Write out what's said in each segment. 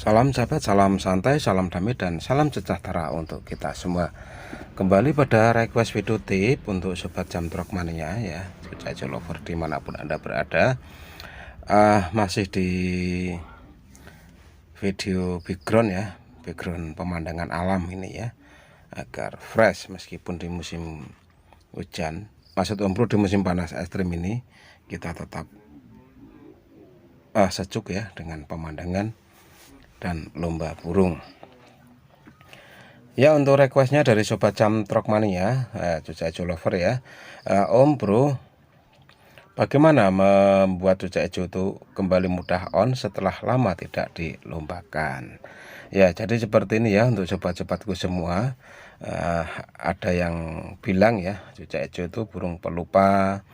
Salam sahabat, salam santai, salam damai, dan salam sejahtera untuk kita semua. Kembali pada request video tip untuk sobat jam truk mania ya, cuaca lover dimanapun Anda berada. Masih di video background ya, background pemandangan alam ini ya, agar fresh meskipun di musim hujan. Maksud Om Bro di musim panas ekstrim ini kita tetap sejuk ya dengan pemandangan dan lomba burung. Ya, untuk requestnya dari sobat jam truk mania, cuaca hijau lover ya, Om Bro, bagaimana membuat cuaca hijau itu kembali mudah on setelah lama tidak dilombakan? Ya, jadi seperti ini ya untuk sobat-sobatku semua. Ada yang bilang ya cuaca hijau itu burung pelupa.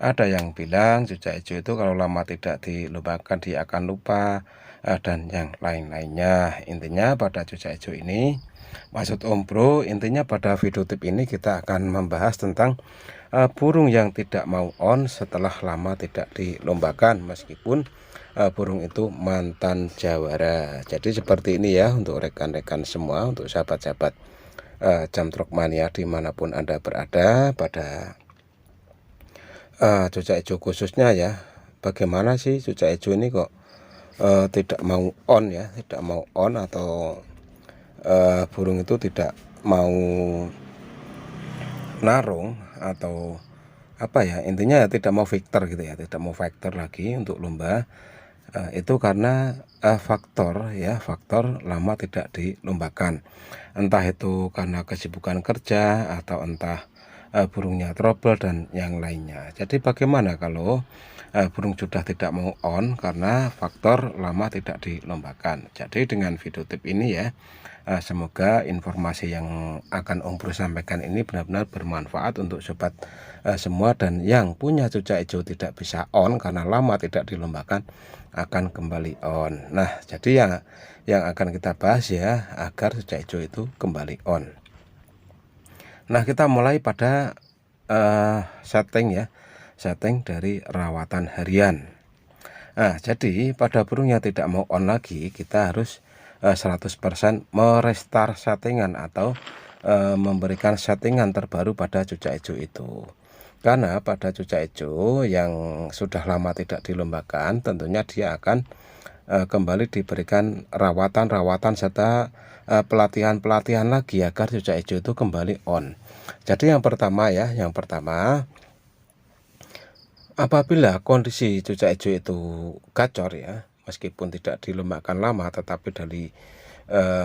Ada yang bilang cuaca hijau itu kalau lama tidak dilombakan dia akan lupa, dan yang lain-lainnya. Intinya pada cuaca hijau ini, maksud Om Bro, intinya pada video tip ini kita akan membahas tentang burung yang tidak mau on setelah lama tidak dilombakan meskipun burung itu mantan jawara. Jadi seperti ini ya untuk rekan-rekan semua, untuk sahabat-sahabat jam truk mania dimanapun Anda berada pada cuaca hijau khususnya ya. Bagaimana sih cuaca hijau ini kok tidak mau on ya, tidak mau on, atau burung itu tidak mau narung, atau apa ya, intinya ya tidak mau vector gitu ya, tidak mau vector lagi untuk lomba. Itu karena faktor ya, faktor lama tidak dilombakan, entah itu karena kesibukan kerja atau entah burungnya trouble dan yang lainnya. Jadi bagaimana kalau burung sudah tidak mau on karena faktor lama tidak dilombakan? Jadi dengan video tip ini ya, semoga informasi yang akan Om Bro sampaikan ini benar-benar bermanfaat untuk sobat semua, dan yang punya cuaca hijau tidak bisa on karena lama tidak dilombakan akan kembali on. Nah, jadi yang akan kita bahas ya agar cuaca hijau itu kembali on. Nah, kita mulai pada setting ya, setting dari rawatan harian. Nah, jadi pada burung yang tidak mau on lagi, kita harus 100% merestart settingan atau memberikan settingan terbaru pada cuaca hijau itu. Karena pada cuaca hijau yang sudah lama tidak dilombakan, tentunya dia akan kembali diberikan rawatan-rawatan serta pelatihan-pelatihan lagi agar cuaca hijau itu kembali on. Jadi yang pertama ya, yang pertama, apabila kondisi cuaca hijau itu gacor ya, meskipun tidak dilombakan lama tetapi dari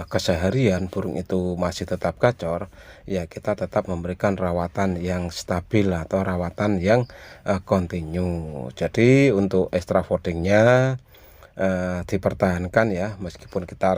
keseharian burung itu masih tetap gacor, ya kita tetap memberikan rawatan yang stabil atau rawatan yang kontinu. Jadi untuk extra foodingnya dipertahankan ya, meskipun kita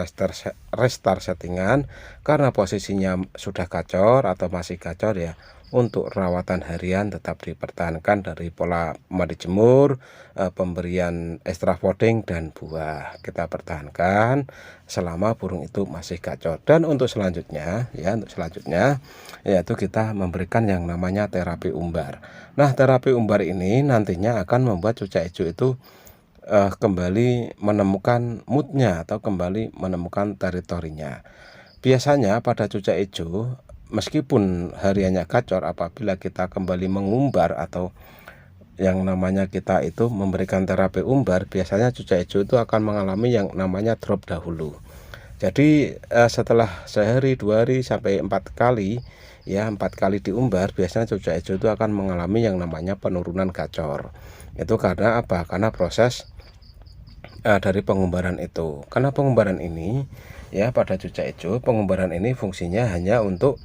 restart settingan karena posisinya sudah gacor atau masih gacor ya. Untuk rawatan harian tetap dipertahankan dari pola mandi jemur, pemberian extra fooding dan buah kita pertahankan selama burung itu masih gacor. Dan untuk selanjutnya ya, untuk selanjutnya yaitu kita memberikan yang namanya terapi umbar. Nah, terapi umbar ini nantinya akan membuat cuaca hijau itu kembali menemukan moodnya atau kembali menemukan teritorinya. Biasanya pada cuaca hijau meskipun hariannya gacor, apabila kita kembali mengumbar atau yang namanya kita itu memberikan terapi umbar, biasanya cuaca hijau itu akan mengalami yang namanya drop dahulu. Jadi setelah sehari, 2 hari, sampai 4 kali ya, 4 kali diumbar, biasanya cuaca hijau itu akan mengalami yang namanya penurunan gacor. Itu karena apa? Karena proses dari pengumbaran itu. Karena pengumbaran ini ya, pada cuaca hijau pengumbaran ini fungsinya hanya untuk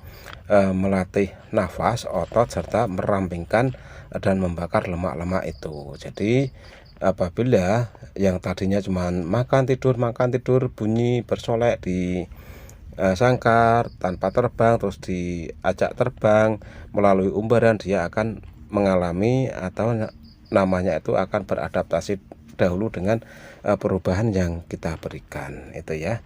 melatih nafas, otot, serta merampingkan dan membakar lemak-lemak itu. Jadi apabila yang tadinya cuma makan tidur bunyi bersolek di sangkar tanpa terbang, terus diajak terbang melalui umbaran, dia akan mengalami atau namanya itu akan beradaptasi dahulu dengan perubahan yang kita berikan itu ya.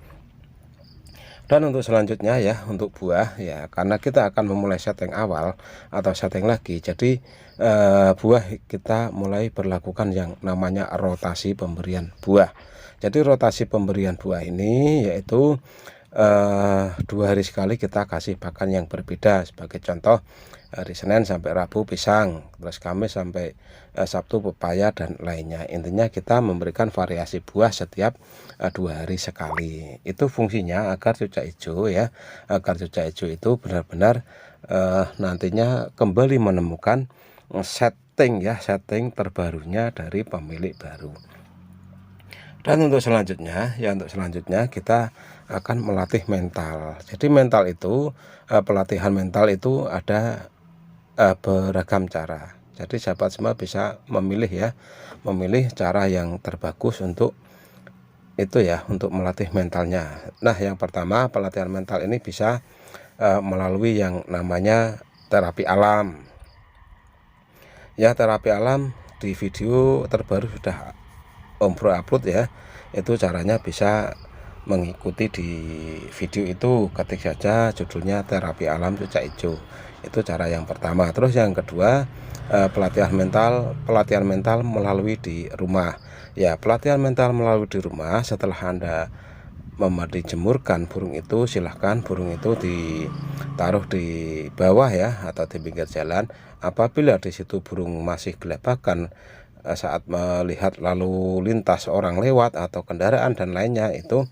Dan untuk selanjutnya ya, untuk buah ya, karena kita akan memulai setting awal atau setting lagi, jadi buah kita mulai berlakukan yang namanya rotasi pemberian buah. Jadi rotasi pemberian buah ini yaitu 2 hari sekali kita kasih pakan yang berbeda. Sebagai contoh, hari Senin sampai Rabu pisang, terus Kamis sampai Sabtu pepaya dan lainnya. Intinya kita memberikan variasi buah setiap 2 hari sekali. Itu fungsinya agar cucak hijau ya, agar cucak hijau itu benar-benar nantinya kembali menemukan setting terbarunya dari pemilik baru. Dan untuk selanjutnya kita akan melatih mental. Jadi mental itu pelatihan mental itu ada beragam cara. Jadi sahabat semua bisa memilih cara yang terbagus untuk itu ya, untuk melatih mentalnya. Nah, yang pertama pelatihan mental ini bisa melalui yang namanya terapi alam. Ya, terapi alam di video terbaru sudah Om Bro upload ya. Itu caranya bisa mengikuti di video itu, ketik saja judulnya terapi alam cucak hijau. Itu cara yang pertama. Terus yang kedua, pelatihan mental melalui di rumah. Ya, pelatihan mental melalui di rumah setelah Anda dijemurkan burung itu, silahkan burung itu ditaruh di bawah ya, atau di pinggir jalan. Apabila di situ burung masih gelabakan saat melihat lalu lintas orang lewat atau kendaraan dan lainnya, itu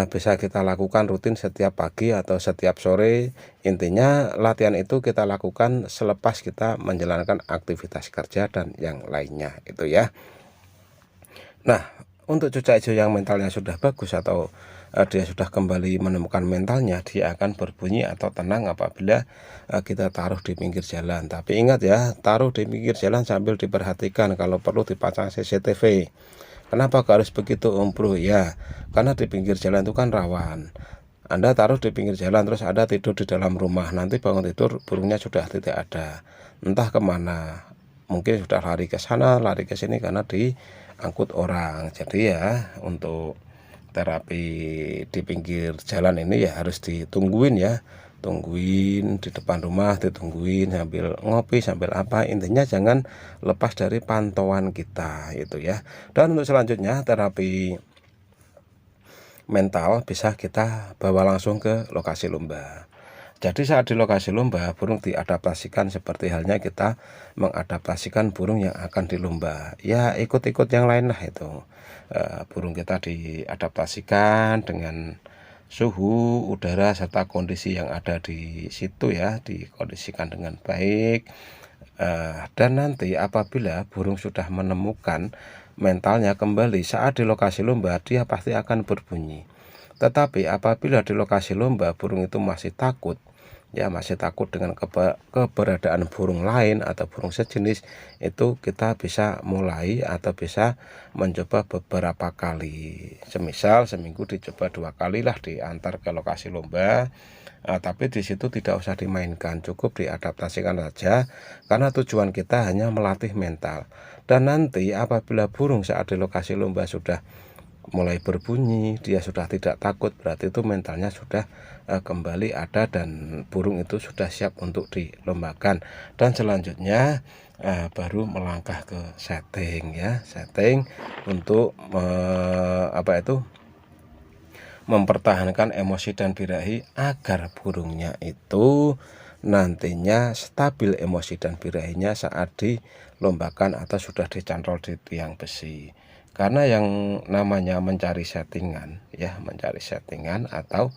bisa kita lakukan rutin setiap pagi atau setiap sore. Intinya latihan itu kita lakukan selepas kita menjalankan aktivitas kerja dan yang lainnya itu ya. Nah, untuk cucak hijau yang mentalnya sudah bagus atau dia sudah kembali menemukan mentalnya, dia akan berbunyi atau tenang apabila kita taruh di pinggir jalan. Tapi ingat ya, taruh di pinggir jalan sambil diperhatikan, kalau perlu dipasang CCTV. Kenapa harus begitu Om Bro? Ya, karena di pinggir jalan itu kan rawan. Anda taruh di pinggir jalan terus Anda tidur di dalam rumah, nanti bangun tidur burungnya sudah tidak ada, entah kemana. Mungkin sudah lari ke sana, lari ke sini karena diangkut orang. Jadi ya, untuk terapi di pinggir jalan ini ya harus ditungguin ya. Tungguin di depan rumah, ditungguin sambil ngopi, sambil apa. Intinya jangan lepas dari pantauan kita itu ya. Dan untuk selanjutnya terapi mental bisa kita bawa langsung ke lokasi lomba. Jadi saat di lokasi lomba, burung diadaptasikan seperti halnya kita mengadaptasikan burung yang akan di lomba. Ya, ikut-ikut yang lain lah itu. Burung kita diadaptasikan dengan suhu udara serta kondisi yang ada di situ ya, dikondisikan dengan baik. Dan nanti apabila burung sudah menemukan mentalnya kembali saat di lokasi lomba, dia pasti akan berbunyi. Tetapi apabila di lokasi lomba burung itu masih takut dengan keberadaan burung lain atau burung sejenis, itu kita bisa mulai atau bisa mencoba beberapa kali. Semisal seminggu dicoba 2 kali lah, diantar ke lokasi lomba. Tapi di situ tidak usah dimainkan, cukup diadaptasikan saja, karena tujuan kita hanya melatih mental. Dan nanti apabila burung saat di lokasi lomba sudah mulai berbunyi, dia sudah tidak takut, berarti itu mentalnya sudah kembali ada dan burung itu sudah siap untuk dilombakan. Dan selanjutnya baru melangkah ke setting ya, setting untuk mempertahankan emosi dan birahi agar burungnya itu nantinya stabil emosi dan birahinya saat dilombakan atau sudah dicantol di tiang besi. Karena yang namanya mencari settingan atau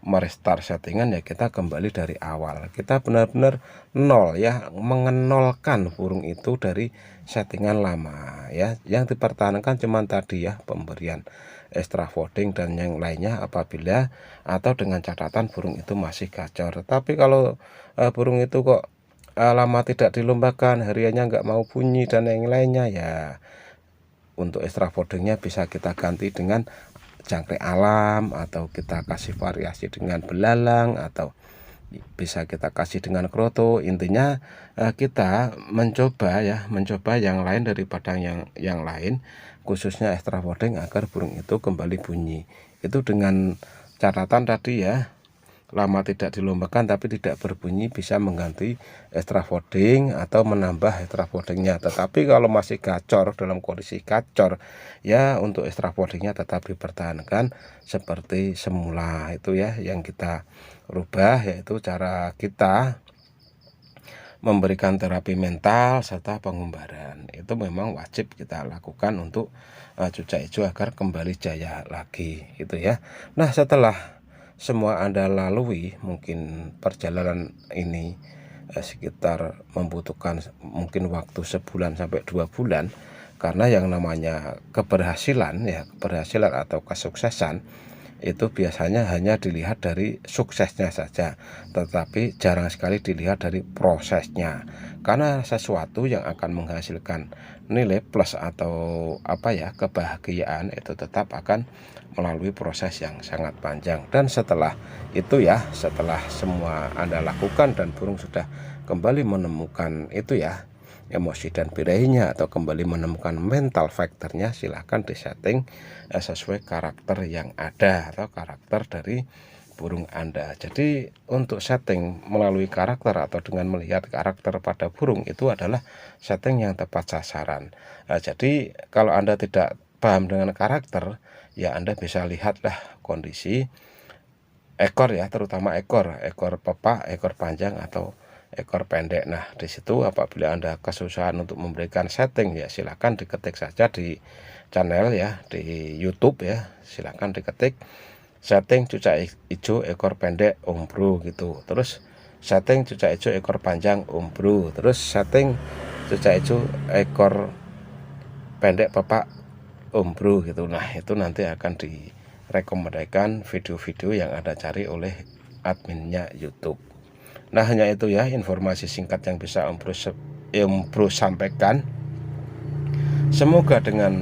merestart settingan ya, kita kembali dari awal. Kita benar-benar nol ya, mengenolkan burung itu dari settingan lama ya. Yang dipertahankan cuma tadi ya, pemberian extra fooding dan yang lainnya apabila atau dengan catatan burung itu masih gacor. Tapi kalau burung itu kok lama tidak dilombakan, hariannya nggak mau bunyi dan yang lainnya, ya untuk extra foodingnya bisa kita ganti dengan jangkrik alam, atau kita kasih variasi dengan belalang, atau bisa kita kasih dengan kroto. Intinya kita mencoba yang lain daripada yang lain, khususnya extra fooding agar burung itu kembali bunyi. Itu dengan catatan tadi ya, lama tidak dilombakan tapi tidak berbunyi, bisa mengganti extra voting atau menambah extra votingnya. Tetapi kalau masih gacor, dalam kondisi gacor ya, untuk extra votingnya tetap dipertahankan seperti semula. Itu ya yang kita rubah, yaitu cara kita memberikan terapi mental serta pengumbaran. Itu memang wajib kita lakukan untuk cucak hijau agar kembali jaya lagi, gitu ya. Nah, setelah semua Anda lalui, mungkin perjalanan ini sekitar membutuhkan mungkin waktu sebulan sampai 2 bulan, karena yang namanya keberhasilan ya, keberhasilan atau kesuksesan itu biasanya hanya dilihat dari suksesnya saja, tetapi jarang sekali dilihat dari prosesnya. Karena sesuatu yang akan menghasilkan nilai plus atau kebahagiaan itu tetap akan melalui proses yang sangat panjang. Dan setelah itu ya, setelah semua Anda lakukan dan burung sudah kembali menemukan itu ya, emosi dan birahinya, atau kembali menemukan mental faktornya, silahkan disetting sesuai karakter yang ada atau karakter dari burung Anda. Jadi untuk setting melalui karakter atau dengan melihat karakter pada burung itu adalah setting yang tepat sasaran. Jadi kalau Anda tidak paham dengan karakter, ya Anda bisa lihatlah kondisi ekor ya, terutama ekor pepak, ekor panjang atau ekor pendek. Nah, di situ apabila Anda kesusahan untuk memberikan setting, ya silakan diketik saja di channel ya, di YouTube ya, silakan diketik setting cucak hijau ekor pendek umbro gitu. Terus setting cucak hijau ekor panjang umbro, terus setting cucak hijau ekor pendek pepak umbro gitu. Nah, itu nanti akan direkomendasikan video-video yang Anda cari oleh adminnya YouTube. Nah, hanya itu ya informasi singkat yang bisa Om Bro sampaikan. Semoga dengan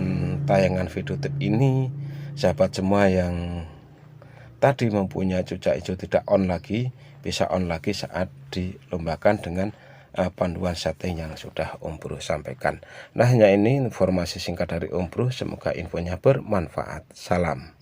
tayangan video tip ini, sahabat semua yang tadi mempunyai cucak hijau tidak on lagi, bisa on lagi saat dilombakan dengan panduan setting yang sudah Om Bro sampaikan. Nah, hanya ini informasi singkat dari Om Bro. Semoga infonya bermanfaat. Salam.